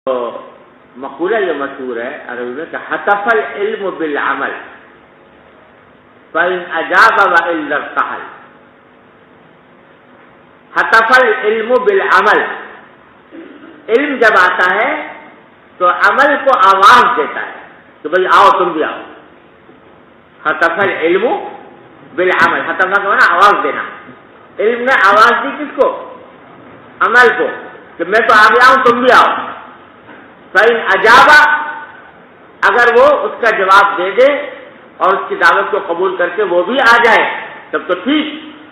تو مقولہ یہ مشہور ہے عربی میں کہ حتف العلم بالعمل فإن أجاب وإلا ارتحل. حتف العلم بالعمل، علم جب آتا ہے تو عمل کو آواز دیتا ہے کہ بھئی آؤ تم بھی آؤ. حتف العلم بالعمل، حتف کا معنی آواز دینا. علم نے آواز دی کس کو؟ عمل کو، کہ میں تو آ گیا ہوں تم بھی آؤ. فإن أجاب، اگر وہ اس کا جواب دے دے اور اس کی دعوت کو قبول کر کے وہ بھی آ جائے تب تو ٹھیک.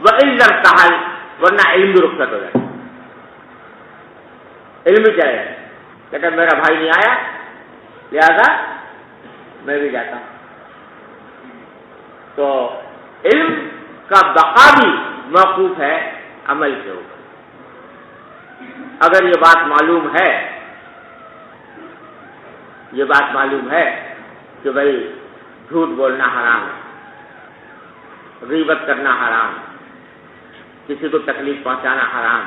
وإلا ارتحل، ورنہ علم بھی رخصت ہو جائے. علم بھی چلے جائے، کہتا میرا بھائی نہیں آیا لہذا میں بھی جاتا ہوں. تو علم کا بقا بھی موقوف ہے عمل کے اوپر. اگر یہ بات معلوم ہے، یہ بات معلوم ہے کہ بھئی جھوٹ بولنا حرام ہے، غیبت کرنا حرام، کسی کو تکلیف پہنچانا حرام،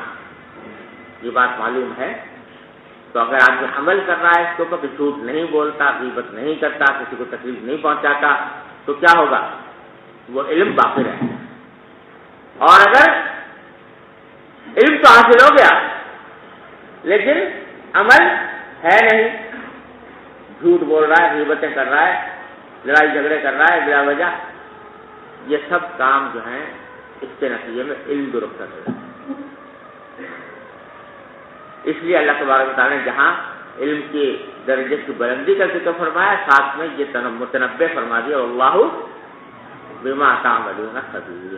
یہ بات معلوم ہے، تو اگر آدمی عمل کر رہا ہے اس کو کہ جھوٹ نہیں بولتا، غیبت نہیں کرتا، کسی کو تکلیف نہیں پہنچاتا، تو کیا ہوگا؟ وہ علم باقی رہے. اور اگر علم تو حاصل ہو گیا لیکن عمل ہے نہیں، جھوٹ بول رہا ہے، غیبتیں کر رہا ہے، لڑائی جھگڑے کر رہا ہے بلا وجہ، یہ سب کام جو ہیں اس کے نتیجے میں علم درست کر رہے ہیں. اس لیے اللہ تبارک و تعالیٰ نے جہاں علم کی درجے کی بلندی کا ذکر فرمایا، ساتھ میں یہ متنبع فرما دیا اللہ بما تعملون خبیر.